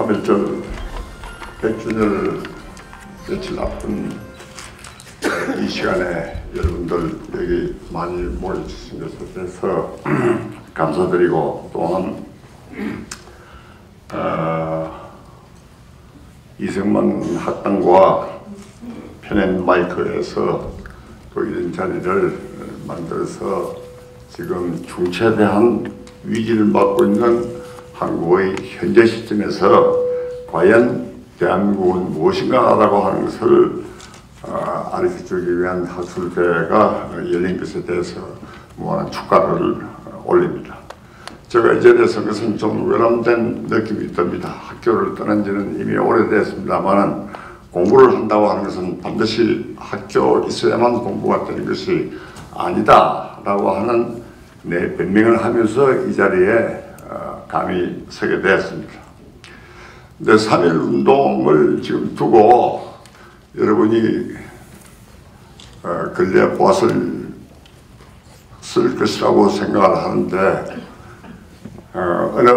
3.1절 100주년을 며칠 앞둔 이 시간에 여러분들 여기 많이 모여주신 것에 대해서 감사드리고, 또한 이승만 학당과 편엔 마이크에서 또 이런 자리를 만들어서 지금 중차대한 위기를 맞고 있는 한국의 현재 시점에서 과연 대한민국은 무엇인가라고 하는 것을 알려주기 위한 학술대회가 열린 것에 대해서 무한한 축하를 올립니다. 제가 이 자리에서 그것은 좀 외람된 느낌이 듭니다. 학교를 떠난 지는 이미 오래됐습니다만, 공부를 한다고 하는 것은 반드시 학교 있어야만 공부가 되는 것이 아니다라고 하는 내 변명을 하면서 이 자리에 감히 서게 되었습니다. 근데 3.1 운동을 지금 두고 여러분이 근래 보았을 것이라고 생각을 하는데, 어느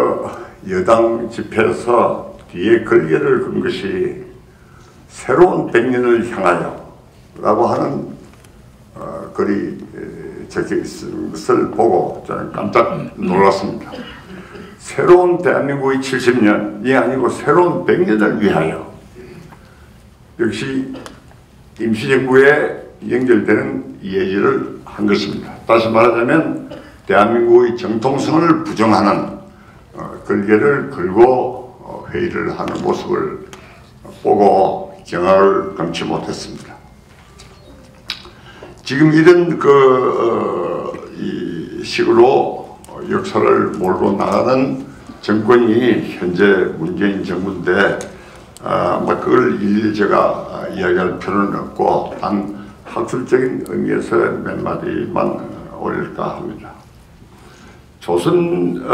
여당 집회에서 뒤에 글귀를 건 것이 새로운 100년을 향하여 라고 하는 글이 적혀 있는 것을 보고 저는 깜짝 놀랐습니다. 새로운 대한민국의 70년이 아니고 새로운 100년을 위하여, 역시 임시정부에 연결되는 예지를 한 것입니다. 다시 말하자면 대한민국의 정통성을 부정하는 글귀를 걸고 회의를 하는 모습을 보고 경악을 금치 못했습니다. 지금 이런 이 식으로 역사를 몰고 나가는 정권이 현재 문재인 정부인데, 그걸 일일이 제가 이야기할 필요는 없고 단 학술적인 의미에서 몇 마디만 올릴까 합니다. 조선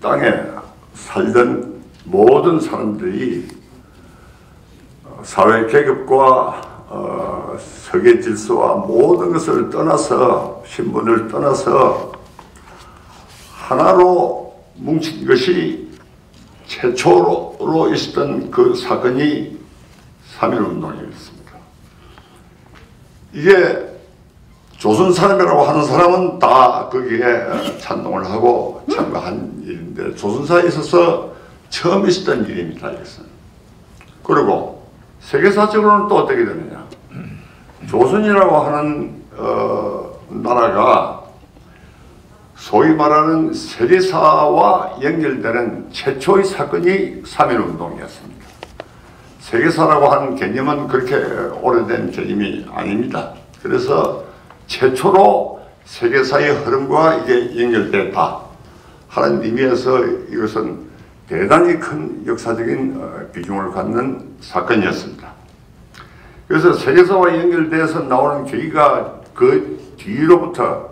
땅에 살던 모든 사람들이 사회 계급과 세계 질서와 모든 것을 떠나서, 신분을 떠나서 하나로 뭉친 것이 최초로 있었던 그 사건이 3.1 운동이었습니다. 이게 조선 사람이라고 하는 사람은 다 거기에 찬동을 하고 참가한 일인데, 조선사에 있어서 처음 있었던 일입니다, 이것은. 그리고 세계사적으로는 또 어떻게 되느냐. 조선이라고 하는 나라가 소위 말하는 세계사와 연결되는 최초의 사건이 3.1 운동이었습니다. 세계사라고 하는 개념은 그렇게 오래된 개념이 아닙니다. 그래서 최초로 세계사의 흐름과 이게 연결됐다 하는 의미에서 이것은 대단히 큰 역사적인 비중을 갖는 사건이었습니다. 그래서 세계사와 연결돼서 나오는 계기가 그 뒤로부터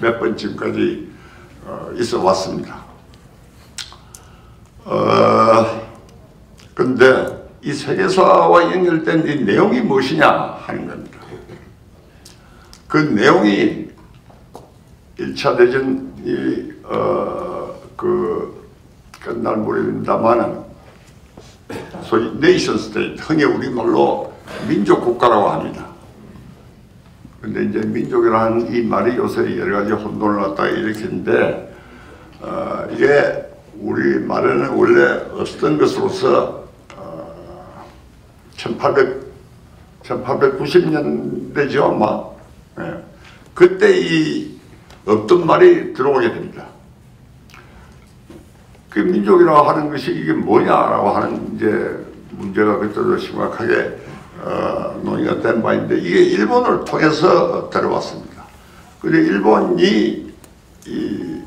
몇 번 지금까지 있어 왔습니다. 근데 이 세계사와 연결된 이 내용이 무엇이냐 하는 겁니다. 그 내용이 1차 대전이 끝날 무렵입니다만은 소위 네이션 스테이트, 흔히 우리말로 민족 국가라고 합니다. 근데 이제 민족이라는 이 말이 요새 여러 가지 혼돈을 갖다가 일으키는데, 이게 우리 말에는 원래 없었던 것으로서 1890년대죠 아마. 예. 그때 이 없던 말이 들어오게 됩니다. 그 민족이라고 하는 것이 이게 뭐냐라고 하는 이제 문제가 그때도 심각하게 논의가 된 바인데, 이게 일본을 통해서 들어왔습니다. 근데 일본이 이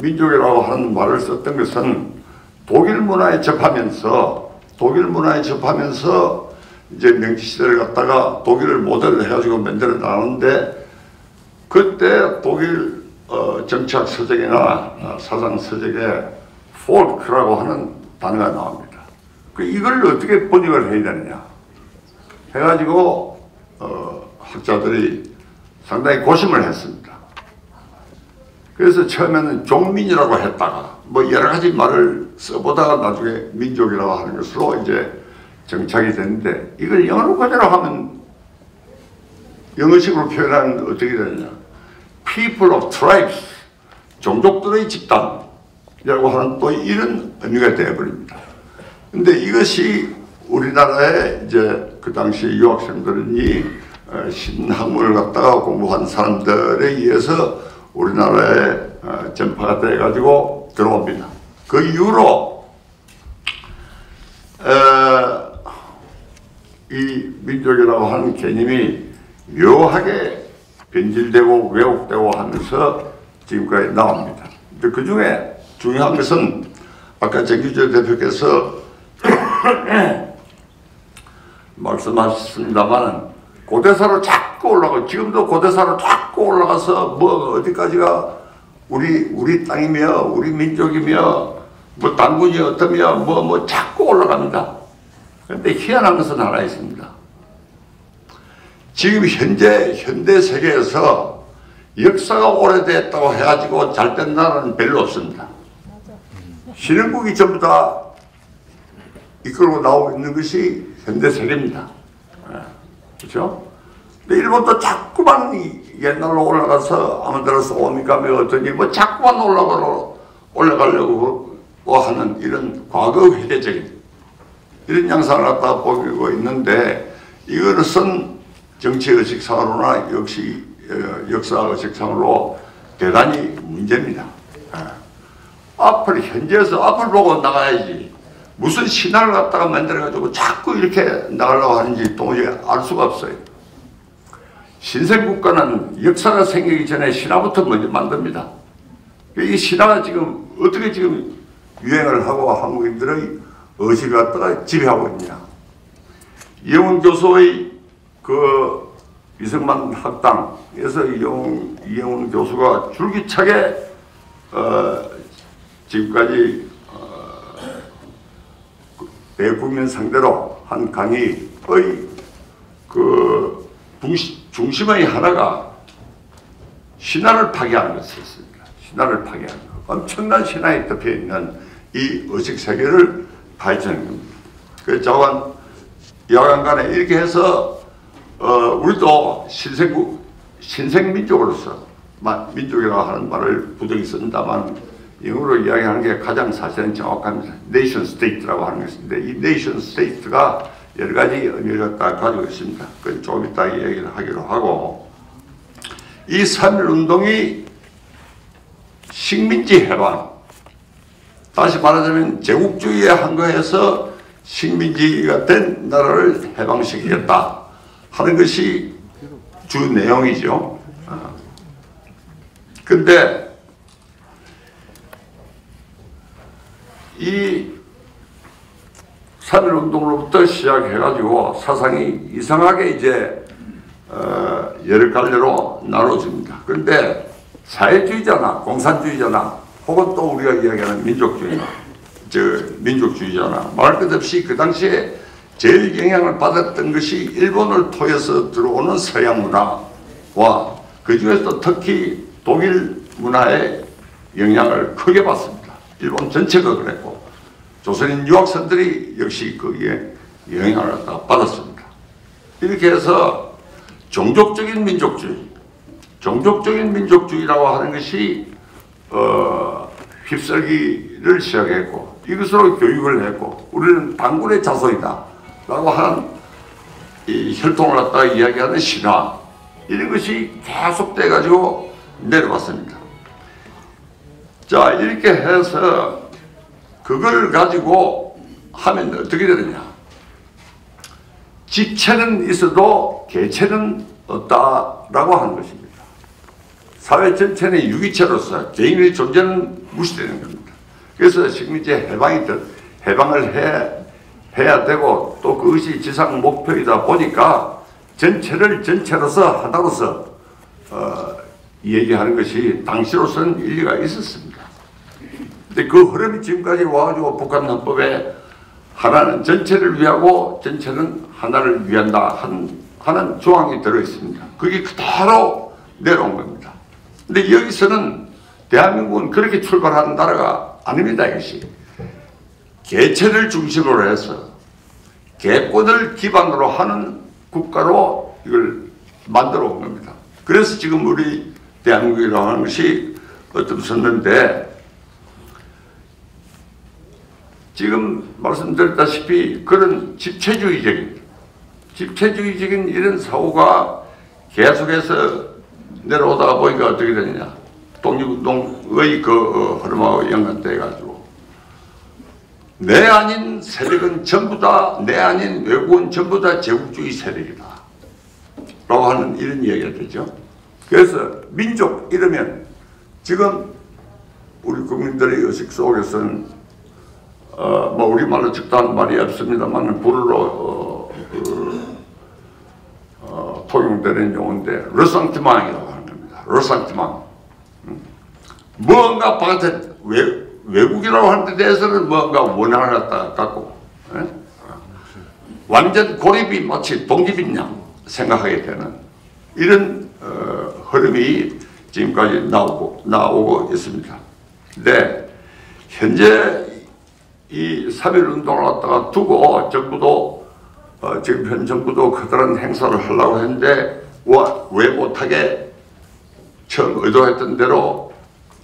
민족이라고 하는 말을 썼던 것은 독일 문화에 접하면서 이제 명치시대를 갖다가 독일을 모델로 해가지고 만들어 나오는데, 그때 독일 정치학 서적이나 사상 서적에 폴크라고 하는 단어가 나옵니다. 이걸 어떻게 번역을 해야 되느냐 해가지고 학자들이 상당히 고심을 했습니다. 그래서 처음에는 종민이라고 했다가 뭐 여러 가지 말을 써보다가 나중에 민족이라고 하는 것으로 이제 정착이 됐는데, 이걸 영어로 그대로 하면 영어식으로 표현하면 어떻게 되느냐, people of tribes, 종족들의 집단이라고 하는 또 이런 의미가 되어버립니다. 근데 이것이 우리나라에 이제 그 당시 유학생들이 신학문을 갖다가 공부한 사람들에 의해서 우리나라에 전파가 돼가지고 들어옵니다. 그 이후로 이 민족이라고 하는 개념이 묘하게 변질되고 왜곡되고 하면서 지금까지 나옵니다. 근데 그 중에 중요한 것은 아까 정규재 대표께서 말씀하셨습니다만, 고대사로 자꾸 올라가고, 지금도 고대사로 자꾸 올라가서 뭐 어디까지가 우리 땅이며 우리 민족이며 뭐 당군이 어떠며 뭐 자꾸 올라갑니다. 그런데 희한한 것은 하나 있습니다. 지금 현대 세계에서 역사가 오래됐다고 해가지고 잘된 나라는 별로 없습니다. 신흥국이 전부 다 이끌고 나오고 있는 것이 현대 세계입니다. 그렇죠? 근데 일본도 자꾸만 옛날로 올라가서 아마데라스 오미가미 어떠니 뭐 자꾸만 올라가려고 하는 이런 과거 회대적인 이런 양상을 갖다 보이고 있는데, 이것은 정치의식상으로나 역시 역사의식상으로 대단히 문제입니다. 앞을 현재에서 앞을 보고 나가야지 무슨 신화를 갖다가 만들어가지고 자꾸 이렇게 나가려고 하는지 도무지 알 수가 없어요. 신생국가는 역사가 생기기 전에 신화부터 먼저 만듭니다. 이 신화가 지금 어떻게 지금 유행을 하고 한국인들의 의식을 갖다가 지배하고 있냐. 이영훈 교수의 그 이승만 학당에서 이영훈 교수가 줄기차게 지금까지 대국민 상대로 한 강의의 그 중심의 하나가 신화를 파괴하는 것이었습니다. 신화를 파괴하는 것. 엄청난 신화에 덮여 있는 이 의식 세계를 파헤치는 겁니다. 그래서 여간간에 이렇게 해서 우리도 신생민족으로서 민족이라고 하는 말을 부득이 쓴다만 영어로 이야기하는 게 가장 사실은 정확합니다. 네이션 스테이트라고 하는 것인데, 이 네이션 스테이트가 여러 가지 의미를 가지고 있습니다. 그건 조금 이따 얘기를 하기로 하고, 이 3.1 운동이 식민지 해방, 다시 말하자면 제국주의에 한거해서 식민지가 된 나라를 해방시키겠다 하는 것이 주 내용이죠. 근데 이 3.1 운동으로부터 시작해가지고 사상이 이상하게 이제 여러 갈래로 나눠집니다. 그런데 사회주의자나 공산주의자나 혹은 또 우리가 이야기하는 민족주의자나 말할 것 없이 그 당시에 제일 영향을 받았던 것이 일본을 통해서 들어오는 서양 문화와 그 중에서도 특히 독일 문화의 영향을 크게 받습니다. 일본 전체가 그랬고 조선인 유학생들이 역시 거기에 영향을 받았습니다. 이렇게 해서 종족적인 민족주의라고 하는 것이 휩쓸기를 시작했고, 이것으로 교육을 했고, 우리는 당군의 자손이다 라고 하는 이 혈통을 갖다가 이야기하는 신화, 이런 것이 계속돼 가지고 내려왔습니다. 자, 이렇게 해서 그걸 가지고 하면 어떻게 되느냐. 집체는 있어도 개체는 없다라고 하는 것입니다. 사회 전체는 유기체로서 개인의 존재는 무시되는 겁니다. 그래서 식민지 해방을 해야 되고, 또 그것이 지상 목표이다 보니까 전체를 전체로서 하나로서 얘기하는 것이 당시로서는 일리가 있었습니다. 근데 그 흐름이 지금까지 와가지고 북한 헌법에 하나는 전체를 위하고 전체는 하나를 위한다 하는 조항이 들어있습니다. 그게 그대로 내려온 겁니다. 근데 여기서는 대한민국은 그렇게 출발한 나라가 아닙니다. 이것이 개체를 중심으로 해서 개권을 기반으로 하는 국가로 이걸 만들어 온 겁니다. 그래서 지금 우리 대한민국이라고 하는 것이 어떻습는데, 지금 말씀드렸다시피 그런 집체주의적인 이런 사고가 계속해서 내려오다가 보니까 어떻게 되느냐, 독립운동의 그 흐름하고 연관돼 가지고 내 아닌 세력은 전부 다, 내 아닌 외국은 전부 다 제국주의 세력이다 라고 하는 이런 이야기가 되죠. 그래서 민족 이러면 지금 우리 국민들의 의식 속에서는 뭐 우리말로 적당한 말이 없습니다만 불어로 통용되는 용어인데 르상티망이라고 하는 겁니다. 르상티망. 뭔가 바깥에 외국이라고 하는 데 대해서는 뭔가 원한을 갖고 완전 고립이 마치 독립이냐 생각하게 되는 이런 흐름이 지금까지 나오고 있습니다. 근데 현재 이 3.1 운동을 갖다가 두고 정부도 지금 현 정부도 그런 행사를 하려고 했는데 왜 못하게 처음 의도했던 대로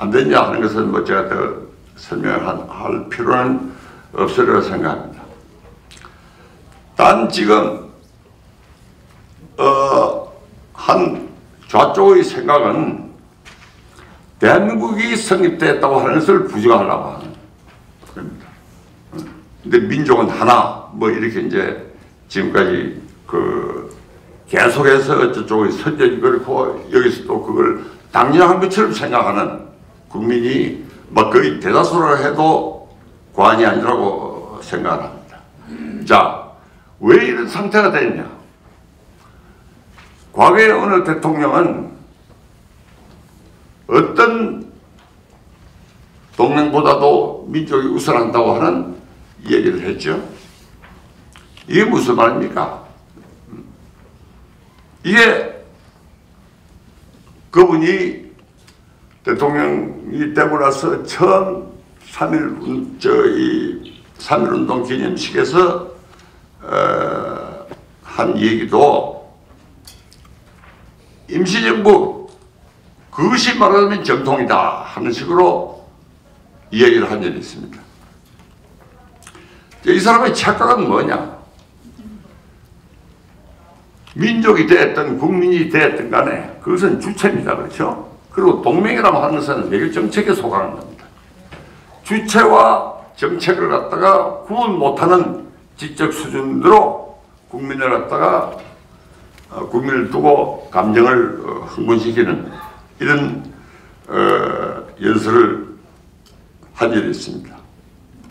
안 됐냐 하는 것은 뭐 제가 더 설명할 필요는 없으리라 생각합니다. 단 지금 한 좌쪽의 생각은 대한민국이 성립됐다고 하는 것을 부정하려고 하는 겁니다. 근데 민족은 하나, 뭐 이렇게 이제 지금까지 그 계속해서 저쪽의 선전이 그렇고 여기서 또 그걸 당연한 것처럼 생각하는 국민이 뭐 거의 대다수라 해도 과언이 아니라고 생각을 합니다. 자, 왜 이런 상태가 됐냐? 과거에 어느 대통령은 어떤 동맹보다도 민족이 우선한다고 하는 얘기를 했죠. 이게 무슨 말입니까? 이게 그분이 대통령이 되고 나서 처음 3.1 운동 기념식에서 한 얘기도 임시정부 그것이 말하자면 정통이다 하는 식으로 이야기를 한 적이 있습니다. 이 사람의 착각은 뭐냐? 민족이 되었든 국민이 되었든 간에 그것은 주체입니다. 그렇죠? 그리고 동맹이라고 하는 것은 외교 정책에 속하는 겁니다. 주체와 정책을 갖다가 구분 못하는 지적 수준으로 국민을 갖다가 국민을 두고 감정을 흥분시키는 이런 연설을 한 적이 있습니다.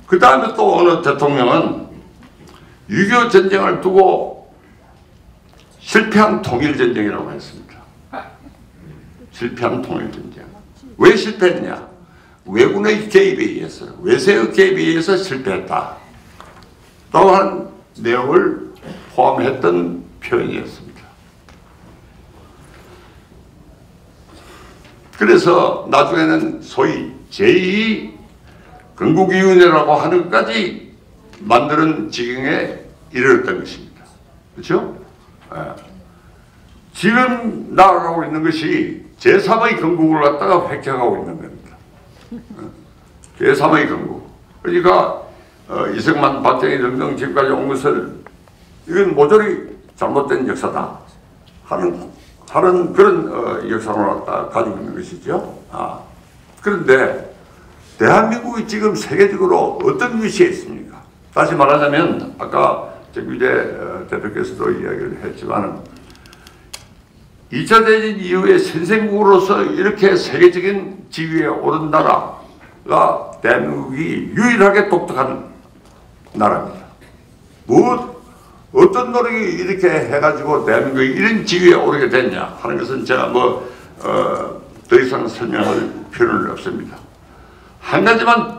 그 다음에 또 어느 대통령은 6.25 전쟁을 두고 실패한 통일전쟁이라고 했습니다. 실패한 통일전쟁. 왜 실패했냐? 외군의 개입에 의해서, 외세의 개입에 의해서 실패했다 라고 하는 내용을 포함했던 표현이었습니다. 그래서 나중에는 소위 제2 건국위원회라고 하는 것까지 만드는 지경에 이르렀던 것입니다. 그렇죠? 지금 나아가고 있는 것이 제3의 건국을 갖다가 획득하고 있는 겁니다. 제3의 건국. 그러니까 이승만, 박정희 등등 지금까지 온 것을 이건 모조리 잘못된 역사다 하는 그런 역사를 갖다 가지고 있는 것이죠. 그런데 대한민국이 지금 세계적으로 어떤 위치에 있습니까? 다시 말하자면 아까 정규재 대표께서도 이야기를 했지만 2차 대전 이후에 선생국으로서 이렇게 세계적인 지위에 오른 나라가 대한민국이 유일하게 독특한 나라입니다. 어떤 노력이 이렇게 해가지고 대한민국이 이런 지위에 오르게 됐냐 하는 것은 제가 더 이상 설명할 필요는 없습니다. 한 가지만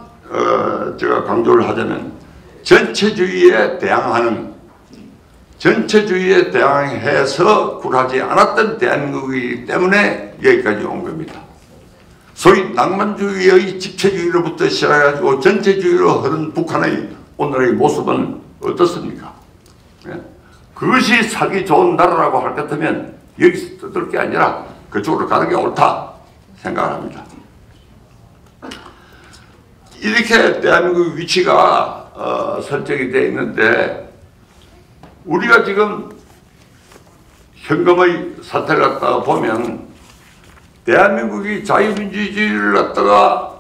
제가 강조를 하자면 전체주의에 대항해서 굴하지 않았던 대한민국이기 때문에 여기까지 온 겁니다. 소위 낭만주의의 집체주의로부터 시작해가지고 전체주의로 흐른 북한의 오늘의 모습은 어떻습니까? 예? 그것이 살기 좋은 나라라고 할 것 같으면 여기서 떠들 게 아니라 그쪽으로 가는 게 옳다 생각합니다. 이렇게 대한민국 위치가 설정이 되어 있는데 우리가 지금 현금의 사태를 갖다가 보면 대한민국이 자유민주주의를 갖다가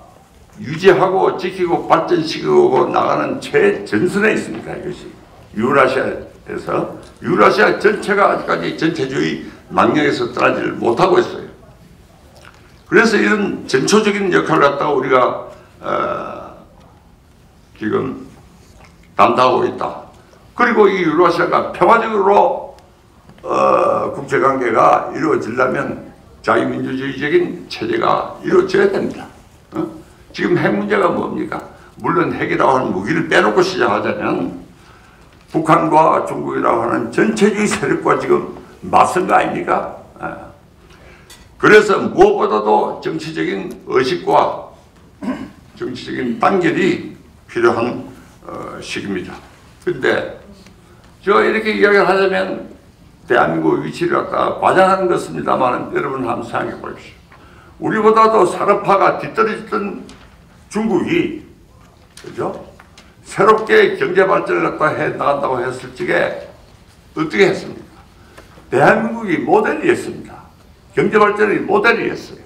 유지하고 지키고 발전시키고 나가는 최전선에 있습니다. 이것이 유라시아에서 유라시아 전체가 아직까지 전체주의 망령에서 떠나지를 못하고 있어요. 그래서 이런 전초적인 역할을 갖다가 우리가 지금 담당하고 있다. 그리고 이 유라시아가 평화적으로 국제관계가 이루어지려면 자유민주주의적인 체제가 이루어져야 됩니다. 지금 핵 문제가 뭡니까? 물론 핵이라고 하는 무기를 빼놓고 시작하자면 북한과 중국이라고 하는 전체주의 세력과 지금 맞선 거 아닙니까? 그래서 무엇보다도 정치적인 의식과 정치적인 단결이 필요한 시기입니다. 그런데 제가 이렇게 이야기를 하자면 대한민국 위치를 갖다 과장하는 것입니다만 여러분 한번 생각해 보십시오. 우리보다도 산업화가 뒤떨어졌던 중국이 그죠? 새롭게 경제 발전을 갖다 해 나간다고 했을 적에 어떻게 했습니까? 대한민국이 모델이었습니다. 경제 발전이 모델이었어요.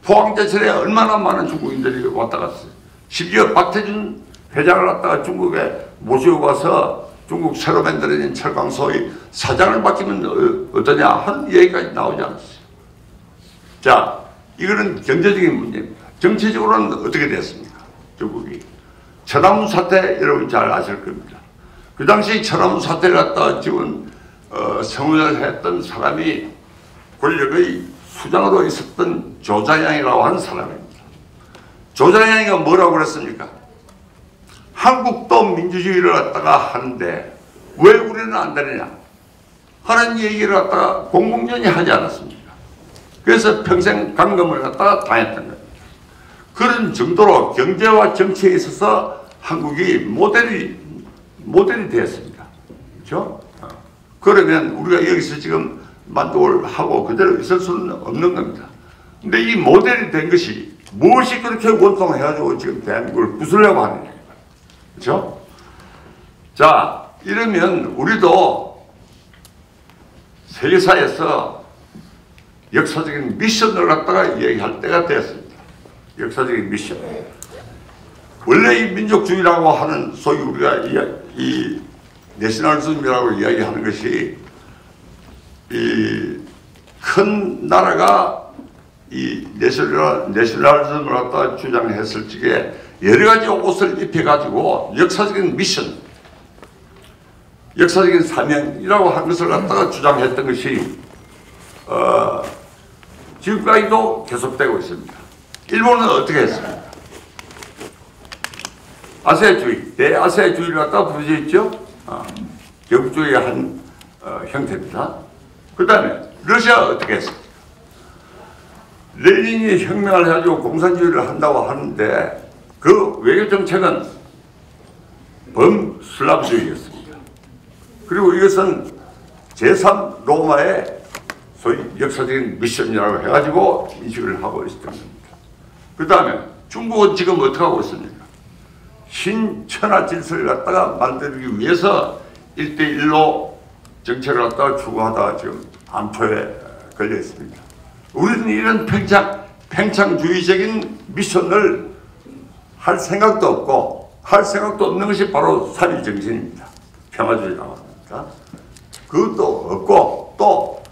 포항제철에 얼마나 많은 중국인들이 왔다 갔어요. 심지어 박태준 회장을 갖다가 중국에 모시고 가서 중국 새로 만들어진 철강소의 사장을 맡기면 어떠냐 하는 얘기까지 나오지 않았어요. 자, 이거는 경제적인 문제입니다. 정치적으로는 어떻게 됐습니까? 중국이. 천안문 사태 여러분 잘 아실 겁니다. 그 당시 천안문 사태를 갖다가 지금 성원을 했던 사람이 권력의 수장으로 있었던 조자양이라고 하는 사람입니다. 조자양이가 뭐라고 그랬습니까? 한국도 민주주의를 갖다가 하는데 왜 우리는 안 되느냐 하는 얘기를 갖다가 공공연히 하지 않았습니까? 그래서 평생 감금을 갖다가 당했던 겁니다. 그런 정도로 경제와 정치에 있어서 한국이 모델이 되었습니다. 그렇죠? 그러면 우리가 여기서 지금 만족을 하고 그대로 있을 수는 없는 겁니다. 근데 이 모델이 된 것이 무엇이 그렇게 원통해가지고 지금 대한민국을 부수려고 하느냐. 그렇죠? 자, 이러면 우리도 세계사에서 역사적인 미션을 갖다가 얘기할 때가 되었습니다. 역사적인 미션. 원래 이 민족주의라고 하는 소위 우리가 이 내셔널리즘이라고 이야기하는 것이 이 큰 나라가 이 내셔널리즘을 갖다가 주장했을 적에 여러 가지 옷을 입혀가지고 역사적인 미션, 역사적인 사명이라고 한 것을 갖다가 주장했던 것이 지금까지도 계속되고 있습니다. 일본은 어떻게 했습니까? 아세아주의, 대아세아주의를 갖다가 부르짖었죠. 경주의 한 형태입니다. 그 다음에 러시아가 어떻게 했습니까? 레닌이 혁명을 해가지고 공산주의를 한다고 하는데 그 외교 정책은 범슬라브주의였습니다. 그리고 이것은 제3 로마의 소위 역사적인 미션이라고 해가지고 인식을 하고 있었던 겁니다. 그 다음에 중국은 지금 어떻게 하고 있습니까? 신천하 질서를 갖다가 만들기 위해서 1대1로 정책을 갖다가 추구하다가 지금 안포에 걸려 있습니다. 우리는 이런 팽창주의적인 미션을 할 생각도 없고 할 생각도 없는 것이 바로 삼일정신입니다. 평화주의라고 합니다. 그것도 없고 또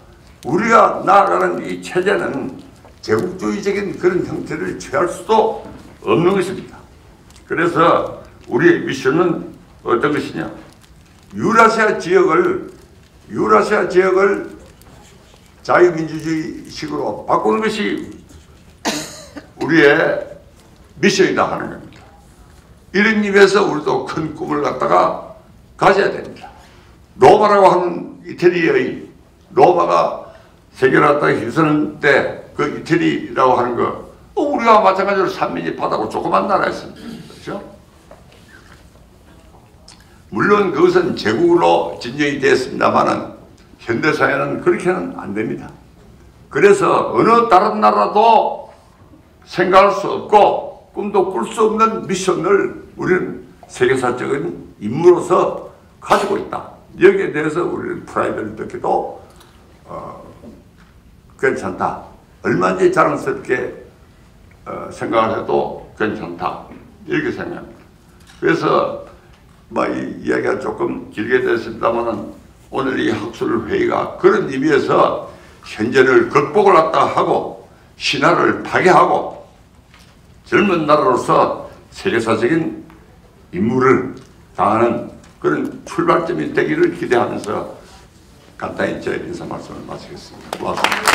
우리가 나아가는 이 체제는 제국주의적인 그런 형태를 취할 수도 없는 것입니다. 그래서 우리의 미션은 어떤 것이냐? 유라시아 지역을 자유민주주의식으로 바꾸는 것이 우리의 미션이다 하는 겁니다. 이런 의미에서 우리도 큰 꿈을 갖다가 가져야 됩니다. 로마라고 하는 이태리의 로마가 세계를 갖다가 휘두르는 때 그 이태리라고 하는 거 우리가 마찬가지로 삼민이 바다고 조그만 나라였습니다. 그렇죠? 물론 그것은 제국으로 진정이 됐습니다만은 현대사회는 그렇게는 안 됩니다. 그래서 어느 다른 나라도 생각할 수 없고 꿈도 꿀 수 없는 미션을 우리는 세계사적인 임무로서 가지고 있다. 여기에 대해서 우리는 프라이드를 느끼도 괜찮다. 얼마든지 자랑스럽게 생각을 해도 괜찮다. 이렇게 생각합니다. 그래서 이 이야기가 조금 길게 됐습니다만은 오늘 이 학술 회의가 그런 의미에서 현재를 극복을 했다 하고 신화를 파괴하고 젊은 나라로서 세계사적인 임무를 다하는 그런 출발점이 되기를 기대하면서 간단히 제 인사 말씀을 마치겠습니다. 고맙습니다.